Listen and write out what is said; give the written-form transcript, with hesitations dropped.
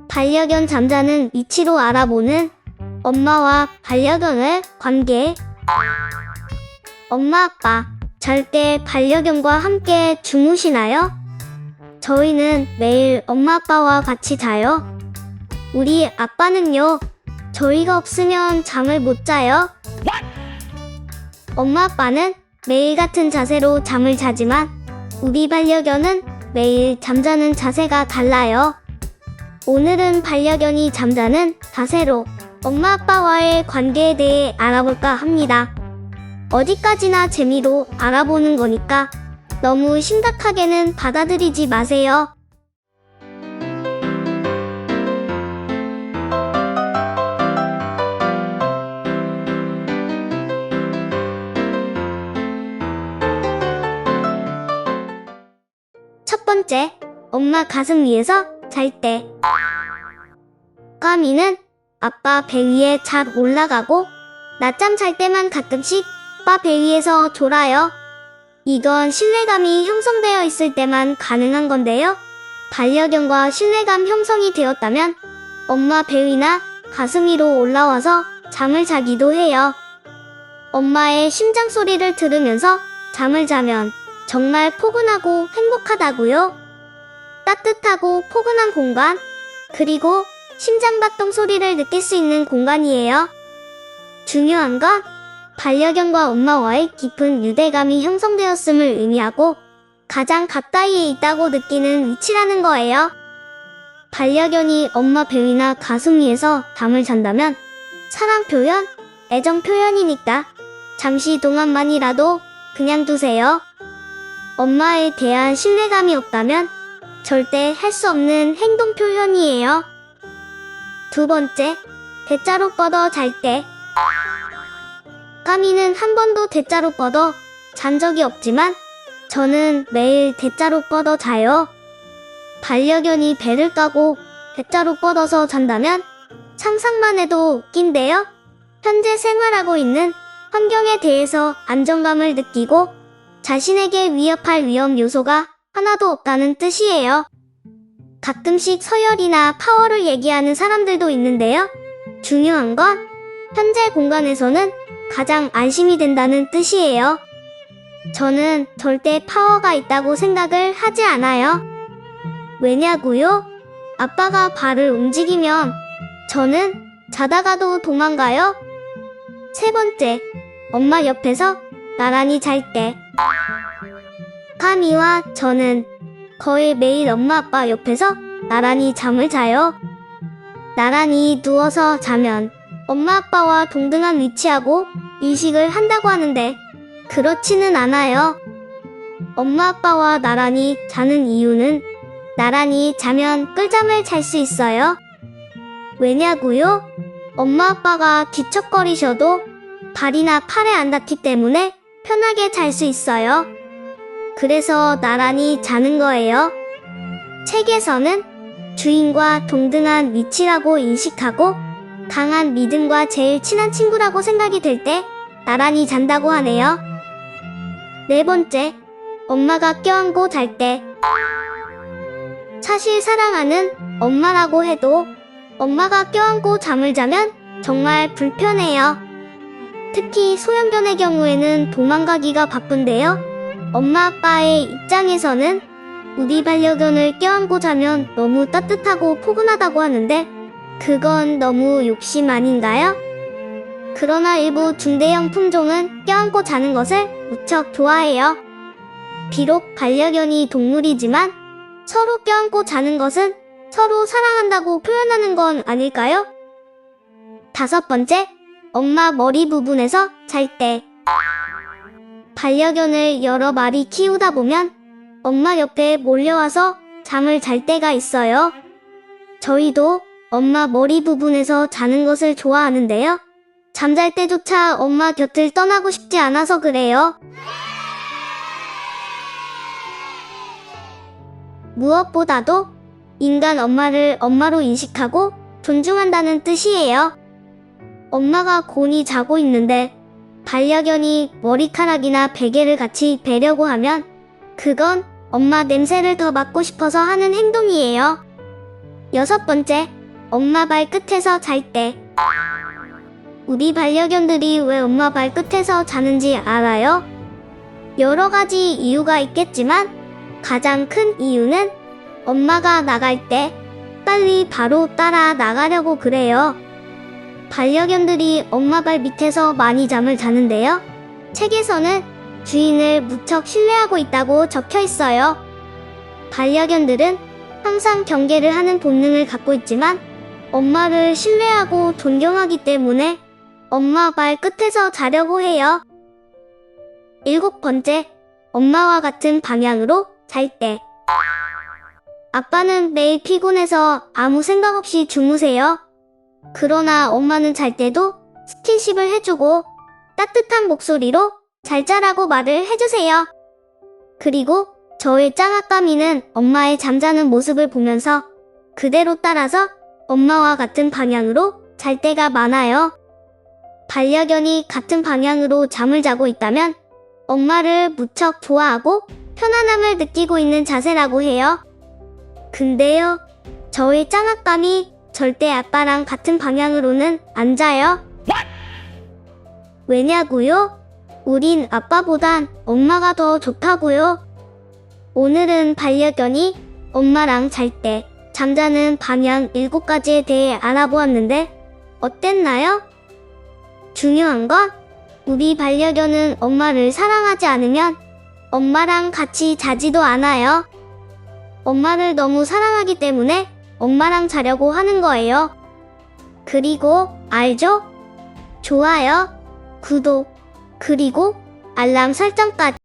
반려견 잠자는 위치로 알아보는 엄마와 반려견의 관계. 엄마, 아빠, 잘 때 반려견과 함께 주무시나요? 저희는 매일 엄마, 아빠와 같이 자요. 우리 아빠는요, 저희가 없으면 잠을 못 자요. 엄마, 아빠는 매일 같은 자세로 잠을 자지만 우리 반려견은 매일 잠자는 자세가 달라요. 오늘은 반려견이 잠자는 자세로 엄마, 아빠와의 관계에 대해 알아볼까 합니다. 어디까지나 재미로 알아보는 거니까 너무 심각하게는 받아들이지 마세요. 첫 번째, 엄마 가슴 위에서 잘 때. 까미는 아빠 배 위에 잘 올라가고 낮잠 잘 때만 가끔씩 아빠 배 위에서 졸아요. 이건 신뢰감이 형성되어 있을 때만 가능한 건데요. 반려견과 신뢰감 형성이 되었다면 엄마 배 위나 가슴 위로 올라와서 잠을 자기도 해요. 엄마의 심장 소리를 들으면서 잠을 자면 정말 포근하고 행복하다고요. 따뜻하고 포근한 공간, 그리고 심장박동 소리를 느낄 수 있는 공간이에요. 중요한 건 반려견과 엄마와의 깊은 유대감이 형성되었음을 의미하고 가장 가까이에 있다고 느끼는 위치라는 거예요. 반려견이 엄마 배 위나 가슴 위에서 잠을 잔다면 사랑 표현, 애정 표현이니까 잠시 동안만이라도 그냥 두세요. 엄마에 대한 신뢰감이 없다면 절대 할 수 없는 행동 표현이에요. 두 번째, 대자로 뻗어 잘 때. 까미는 한 번도 대자로 뻗어 잔 적이 없지만 저는 매일 대자로 뻗어 자요. 반려견이 배를 까고 대자로 뻗어서 잔다면 상상만 해도 웃긴데요. 현재 생활하고 있는 환경에 대해서 안정감을 느끼고 자신에게 위협할 위험 요소가 하나도 없다는 뜻이에요. 가끔씩 서열이나 파워를 얘기하는 사람들도 있는데요. 중요한 건 현재 공간에서는 가장 안심이 된다는 뜻이에요. 저는 절대 파워가 있다고 생각을 하지 않아요. 왜냐고요? 아빠가 발을 움직이면 저는 자다가도 도망가요. 세 번째, 엄마 옆에서 나란히 잘 때. 까미와 저는 거의 매일 엄마 아빠 옆에서 나란히 잠을 자요. 나란히 누워서 자면 엄마 아빠와 동등한 위치하고 인식을 한다고 하는데 그렇지는 않아요. 엄마 아빠와 나란히 자는 이유는 나란히 자면 꿀잠을 잘 수 있어요. 왜냐고요? 엄마 아빠가 뒤척거리셔도 발이나 팔에 안 닿기 때문에 편하게 잘 수 있어요. 그래서 나란히 자는 거예요. 책에서는 주인과 동등한 위치라고 인식하고 강한 믿음과 제일 친한 친구라고 생각이 될 때 나란히 잔다고 하네요. 네 번째, 엄마가 껴안고 잘 때. 사실 사랑하는 엄마라고 해도 엄마가 껴안고 잠을 자면 정말 불편해요. 특히 소형견의 경우에는 도망가기가 바쁜데요. 엄마 아빠의 입장에서는 우리 반려견을 껴안고 자면 너무 따뜻하고 포근하다고 하는데 그건 너무 욕심 아닌가요? 그러나 일부 중대형 품종은 껴안고 자는 것을 무척 좋아해요. 비록 반려견이 동물이지만 서로 껴안고 자는 것은 서로 사랑한다고 표현하는 건 아닐까요? 다섯 번째, 엄마 머리 부분에서 잘 때. 반려견을 여러 마리 키우다 보면 엄마 옆에 몰려와서 잠을 잘 때가 있어요. 저희도 엄마 머리 부분에서 자는 것을 좋아하는데요. 잠잘 때조차 엄마 곁을 떠나고 싶지 않아서 그래요. 무엇보다도 인간 엄마를 엄마로 인식하고 존중한다는 뜻이에요. 엄마가 곤히 자고 있는데 반려견이 머리카락이나 베개를 같이 베려고 하면 그건 엄마 냄새를 더 맡고 싶어서 하는 행동이에요. 여섯 번째, 엄마 발 끝에서 잘 때. 우리 반려견들이 왜 엄마 발 끝에서 자는지 알아요? 여러 가지 이유가 있겠지만 가장 큰 이유는 엄마가 나갈 때 빨리 바로 따라 나가려고 그래요. 반려견들이 엄마 발 밑에서 많이 잠을 자는데요. 책에서는 주인을 무척 신뢰하고 있다고 적혀 있어요. 반려견들은 항상 경계를 하는 본능을 갖고 있지만 엄마를 신뢰하고 존경하기 때문에 엄마 발 끝에서 자려고 해요. 7번째, 엄마와 같은 방향으로 잘 때. 아빠는 매일 피곤해서 아무 생각 없이 주무세요. 그러나 엄마는 잘 때도 스킨십을 해주고 따뜻한 목소리로 잘 자라고 말을 해주세요. 그리고 저의 짱아까미는 엄마의 잠자는 모습을 보면서 그대로 따라서 엄마와 같은 방향으로 잘 때가 많아요. 반려견이 같은 방향으로 잠을 자고 있다면 엄마를 무척 좋아하고 편안함을 느끼고 있는 자세라고 해요. 근데요, 저의 짱아감이 절대 아빠랑 같은 방향으로는 안 자요. 왜냐고요? 우린 아빠보단 엄마가 더 좋다고요. 오늘은 반려견이 엄마랑 잘 때 잠자는 방향 7가지에 대해 알아보았는데 어땠나요? 중요한 건 우리 반려견은 엄마를 사랑하지 않으면 엄마랑 같이 자지도 않아요. 엄마를 너무 사랑하기 때문에 엄마랑 자려고 하는 거예요. 그리고 알죠? 좋아요, 구독, 그리고 알람 설정까지.